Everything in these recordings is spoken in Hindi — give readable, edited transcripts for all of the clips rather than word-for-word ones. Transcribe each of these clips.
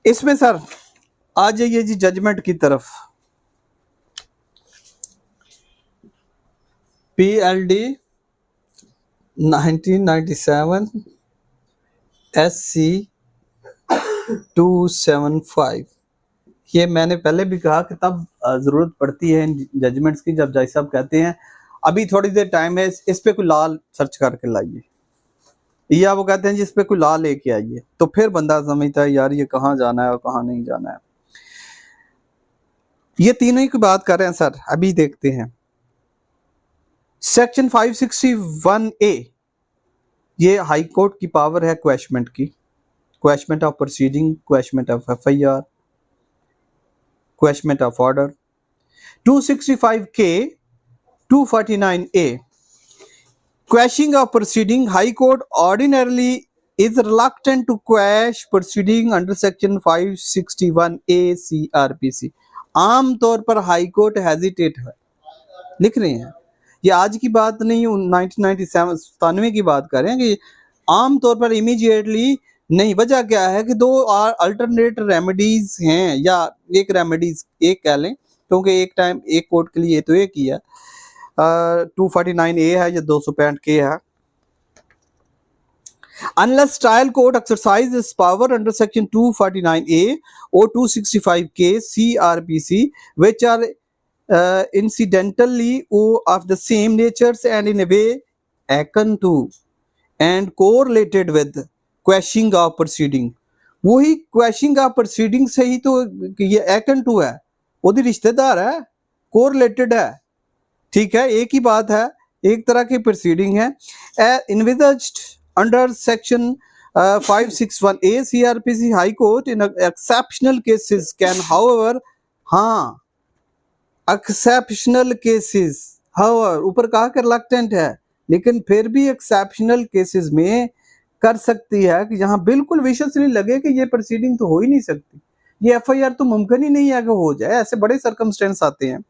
इसमें सर आ जाइए जी जजमेंट की तरफ। PLD 1997 SC 275, ये मैंने पहले भी कहा कि तब जरूरत पड़ती है इन जजमेंट्स की जब जज साहब कहते हैं अभी थोड़ी देर टाइम है, इस पे कोई लाल सर्च करके लाइए, या वो कहते हैं जिस पे कोई ला लेके आइए, तो फिर बंदा समझता है यार ये कहाँ जाना है और कहाँ नहीं जाना है। ये तीनों ही की बात कर रहे हैं सर, अभी देखते हैं। सेक्शन 561A, ये हाई कोर्ट की पावर है क्वेश्चमेंट की, quashment of proceeding, quashment of FIR, quashment of order. 265K 249A, quashing of proceeding, high court ordinarily is reluctant to quash proceeding under section 561A CRPC। आम तौर पर हाई कोर्ट हेजिटेट है, लिख रहे हैं, ये आज की बात नहीं, 1997 की बात कर रहे हैं कि आम तौर पर इमीडिएटली नहीं। वजह क्या है कि दो अल्टरनेट रेमेडीज हैं, या एक रेमेडीज एक कह लें, क्योंकि एक टाइम एक कोर्ट के लिए तो एक ही है, 249A है या 265K है। Unless trial court exercises power under section 249A or 265K CRPC, which are incidentally of the same natures and in a way akin to and correlated with quashing of proceeding। वही quashing of proceeding से ही तो ये akin to है, वो रिश्तेदार है, correlated है, ठीक है, एक ही बात है, एक तरह की प्रोसीडिंग है। envisaged under section 561A CRPC, High Court in exceptional cases can however, हाँ exceptional cases, however ऊपर कहा कि reluctant है, लेकिन फिर भी exceptional cases में कर सकती है कि जहां बिल्कुल विश्वसनीय लगे कि ये प्रोसीडिंग तो हो ही नहीं सकती, ये FIR तो मुमकिन ही नहीं है कि हो जाए, ऐसे बड़े सर्कमस्टेंस आते हैं।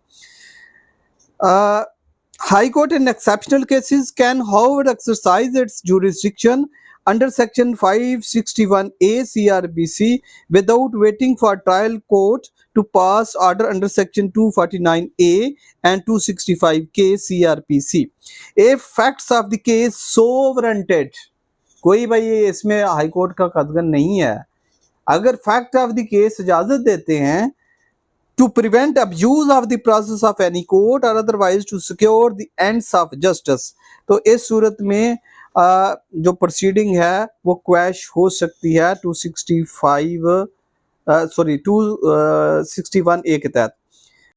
High Court in exceptional cases can however exercise its jurisdiction under section 561A CRPC without waiting for trial court to pass order under section 249A and 265K CRPC if facts of the case so warranted। कोई भाई इसमें हाई कोर्ट का कदगन नहीं है, अगर फैक्ट ऑफ द केस इजाजत देते हैं to prevent abuse of the process of any court or otherwise to secure the ends of justice, तो इस सूरत में जो प्रोसीडिंग है वो क्वैश हो सकती है 261A के तहत।